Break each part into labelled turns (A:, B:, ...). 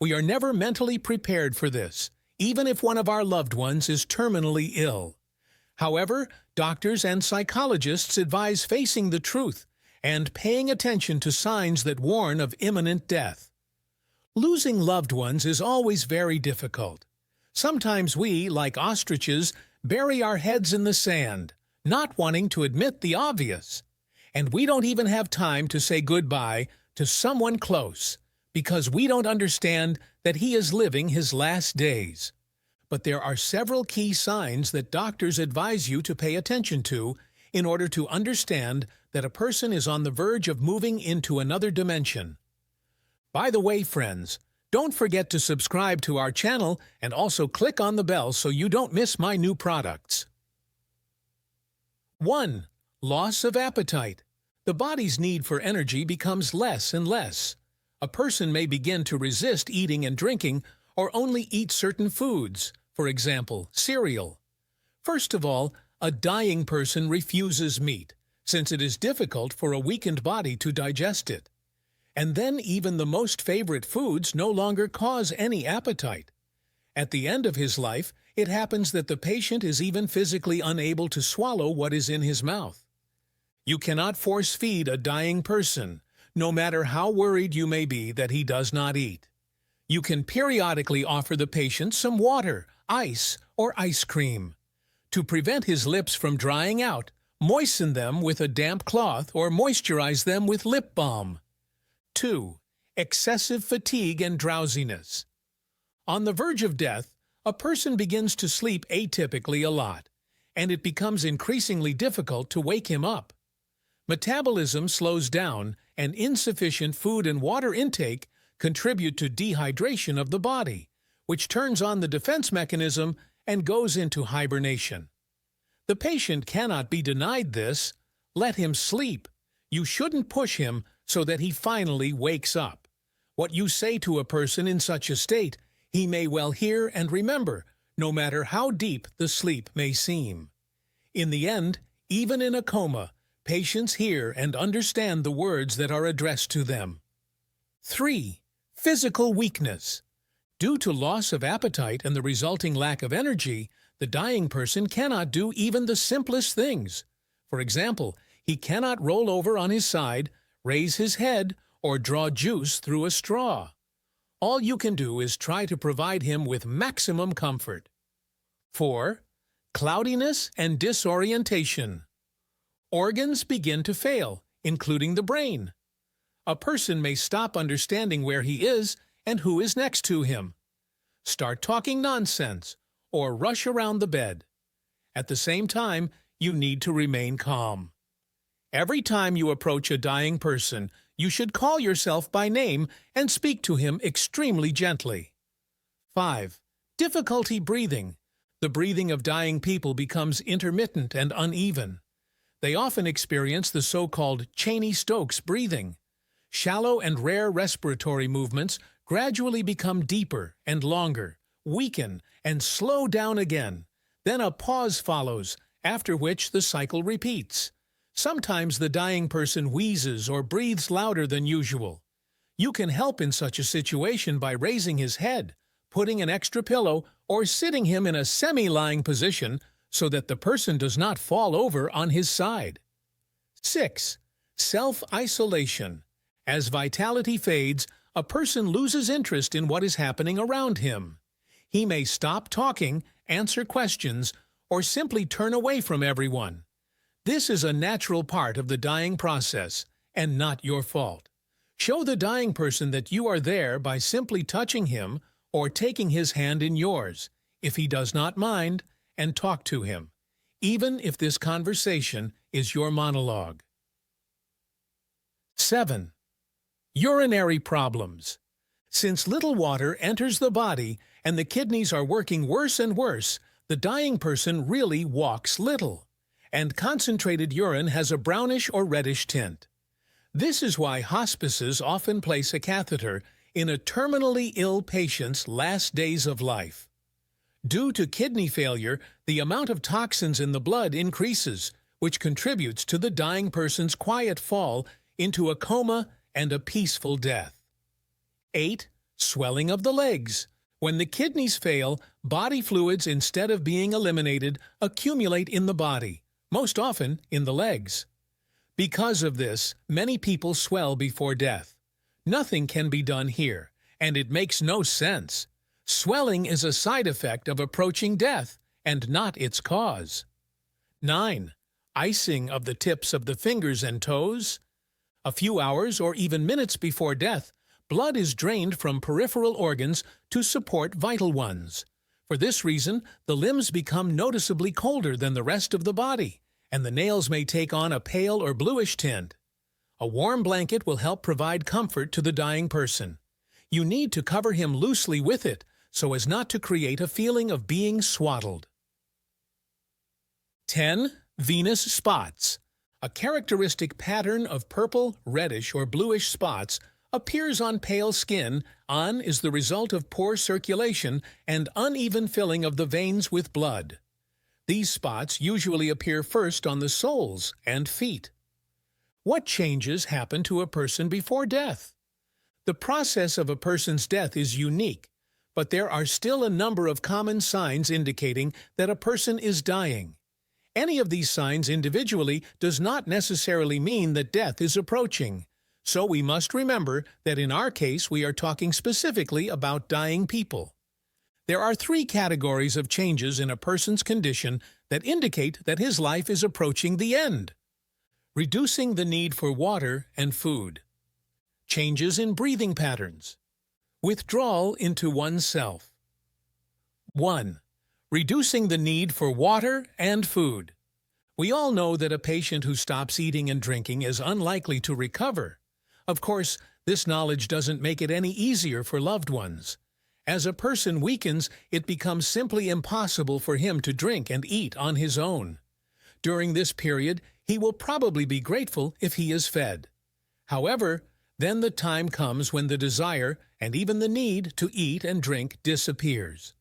A: We are never mentally prepared for this, even if one of our loved ones is terminally ill. However, doctors and psychologists advise facing the truth and paying attention to signs that warn of imminent death. Losing loved ones is always very difficult. Sometimes we, like ostriches, bury our heads in the sand, not wanting to admit the obvious. And we don't even have time to say goodbye to someone close because we don't understand that he is living his last days. But there are several key signs that doctors advise you to pay attention to in order to understand that a person is on the verge of moving into another dimension. By the way, friends, don't forget to subscribe to our channel and also click on the bell so you don't miss my new products. 1. Loss of appetite. The body's need for energy becomes less and less. A person may begin to resist eating and drinking or only eat certain foods, for example, cereal. First of all, a dying person refuses meat, since it is difficult for a weakened body to digest it. And then even the most favorite foods no longer cause any appetite. At the end of his life, it happens that the patient is even physically unable to swallow what is in his mouth. You cannot force-feed a dying person, no matter how worried you may be that he does not eat. You can periodically offer the patient some water, ice, or ice cream. To prevent his lips from drying out, moisten them with a damp cloth or moisturize them with lip balm. 2. Excessive fatigue and drowsiness. On the verge of death, a person begins to sleep atypically a lot, and it becomes increasingly difficult to wake him up. Metabolism slows down, and insufficient food and water intake contribute to dehydration of the body, which turns on the defense mechanism and goes into hibernation. The patient cannot be denied this. Let him sleep. You shouldn't push him so that he finally wakes up. What you say to a person in such a state, he may well hear and remember, no matter how deep the sleep may seem. In the end, even in a coma, patients hear and understand the words that are addressed to them. 3. Physical weakness. Due to loss of appetite and the resulting lack of energy, the dying person cannot do even the simplest things. For example, he cannot roll over on his side, raise his head, or draw juice through a straw. All you can do is try to provide him with maximum comfort. 4. Cloudiness and disorientation. Organs begin to fail, including the brain. A person may stop understanding where he is and who is next to him, start talking nonsense, or rush around the bed. At the same time, you need to remain calm. Every time you approach a dying person, you should call yourself by name and speak to him extremely gently. 5. Difficulty breathing. The breathing of dying people becomes intermittent and uneven. They often experience the so-called Cheney-Stokes breathing. Shallow and rare respiratory movements gradually become deeper and longer, weaken, and slow down again. Then a pause follows, after which the cycle repeats. Sometimes the dying person wheezes or breathes louder than usual. You can help in such a situation by raising his head, putting an extra pillow, or sitting him in a semi-lying position so that the person does not fall over on his side. 6. Self-isolation. As vitality fades, a person loses interest in what is happening around him. He may stop talking, answer questions, or simply turn away from everyone. This is a natural part of the dying process, and not your fault. Show the dying person that you are there by simply touching him or taking his hand in yours, if he does not mind, and talk to him, even if this conversation is your monologue. 7. Urinary problems. Since little water enters the body and the kidneys are working worse and worse, the dying person really walks little, and concentrated urine has a brownish or reddish tint. This is why hospices often place a catheter in a terminally ill patient's last days of life. Due to kidney failure, the amount of toxins in the blood increases, which contributes to the dying person's quiet fall into a coma and a peaceful death. 8. Swelling of the legs. When the kidneys fail, body fluids, instead of being eliminated, accumulate in the body, most often in the legs. Because of this, many people swell before death. Nothing can be done here, and it makes no sense. Swelling is a side effect of approaching death, and not its cause. 9. Icing of the tips of the fingers and toes. A few hours or even minutes before death, blood is drained from peripheral organs to support vital ones. For this reason, the limbs become noticeably colder than the rest of the body, and the nails may take on a pale or bluish tint. A warm blanket will help provide comfort to the dying person. You need to cover him loosely with it so as not to create a feeling of being swaddled. 10. Venous spots. A characteristic pattern of purple, reddish, or bluish spots appears on pale skin. Is the result of poor circulation and uneven filling of the veins with blood. These spots usually appear first on the soles and feet. What changes happen to a person before death? The process of a person's death is unique, but there are still a number of common signs indicating that a person is dying. Any of these signs individually does not necessarily mean that death is approaching. So we must remember that in our case we are talking specifically about dying people. There are 3 categories of changes in a person's condition that indicate that his life is approaching the end. Reducing the need for water and food. Changes in breathing patterns. Withdrawal into oneself. 1. Reducing the need for water and food. We all know that a patient who stops eating and drinking is unlikely to recover. Of course, this knowledge doesn't make it any easier for loved ones. As a person weakens, it becomes simply impossible for him to drink and eat on his own. During this period, he will probably be grateful if he is fed. However, then the time comes when the desire and even the need to eat and drink disappears.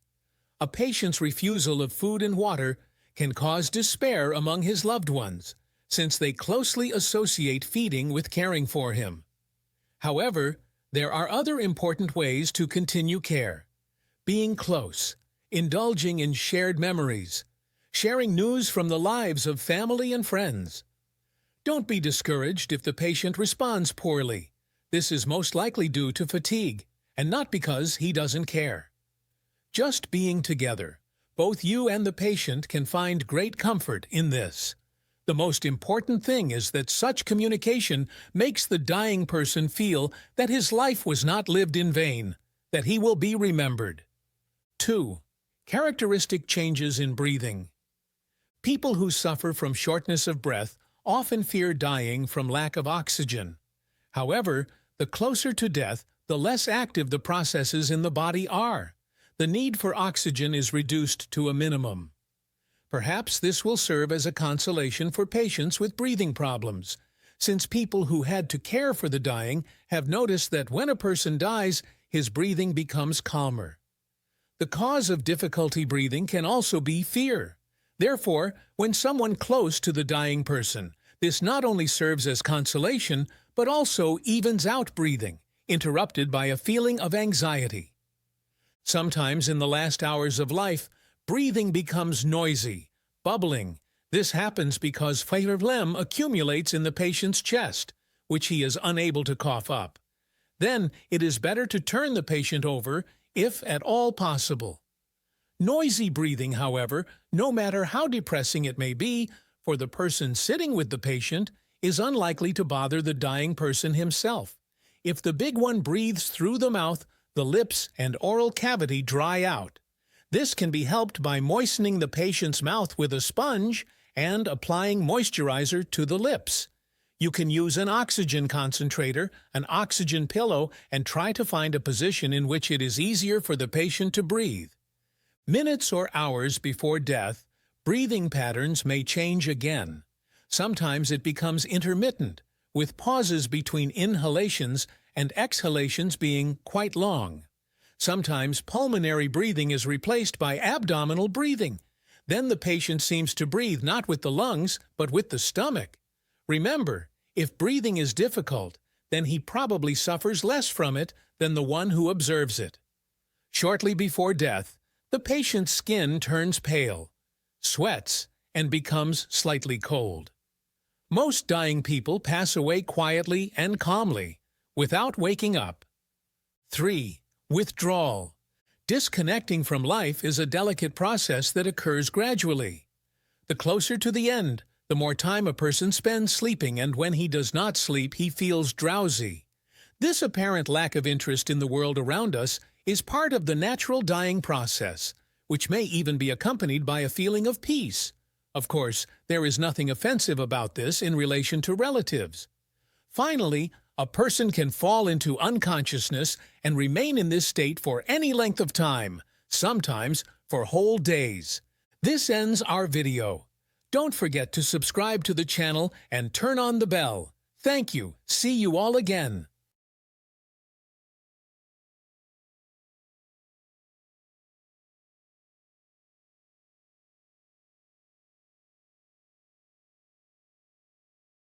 A: A patient's refusal of food and water can cause despair among his loved ones, since they closely associate feeding with caring for him. However, there are other important ways to continue care. Being close, indulging in shared memories, sharing news from the lives of family and friends. Don't be discouraged if the patient responds poorly. This is most likely due to fatigue, and not because he doesn't care. Just being together, both you and the patient can find great comfort in this. The most important thing is that such communication makes the dying person feel that his life was not lived in vain, that he will be remembered. 2. Characteristic changes in breathing. People who suffer from shortness of breath often fear dying from lack of oxygen. However, the closer to death, the less active the processes in the body are. The need for oxygen is reduced to a minimum. Perhaps this will serve as a consolation for patients with breathing problems, since people who had to care for the dying have noticed that when a person dies, his breathing becomes calmer. The cause of difficulty breathing can also be fear. Therefore, when someone close to the dying person, this not only serves as consolation, but also evens out breathing, interrupted by a feeling of anxiety. Sometimes in the last hours of life, breathing becomes noisy, bubbling. This happens because phlegm accumulates in the patient's chest, which he is unable to cough up. Then it is better to turn the patient over, if at all possible. Noisy breathing, however, no matter how depressing it may be, for the person sitting with the patient, is unlikely to bother the dying person himself. If the big one breathes through the mouth, the lips and oral cavity dry out. This can be helped by moistening the patient's mouth with a sponge and applying moisturizer to the lips. You can use an oxygen concentrator, an oxygen pillow, and try to find a position in which it is easier for the patient to breathe. Minutes or hours before death, breathing patterns may change again. Sometimes it becomes intermittent, with pauses between inhalations and exhalations being quite long. Sometimes pulmonary breathing is replaced by abdominal breathing. Then the patient seems to breathe not with the lungs, but with the stomach. Remember, if breathing is difficult, then he probably suffers less from it than the one who observes it. Shortly before death, the patient's skin turns pale, sweats, and becomes slightly cold. Most dying people pass away quietly and calmly, without waking up. 3. Withdrawal. Disconnecting from life is a delicate process that occurs gradually. The closer to the end, the more time a person spends sleeping, and when he does not sleep, he feels drowsy. This apparent lack of interest in the world around us is part of the natural dying process, which may even be accompanied by a feeling of peace. Of course, there is nothing offensive about this in relation to relatives. Finally, a person can fall into unconsciousness and remain in this state for any length of time, sometimes for whole days. This ends our video. Don't forget to subscribe to the channel and turn on the bell. Thank you. See you all again.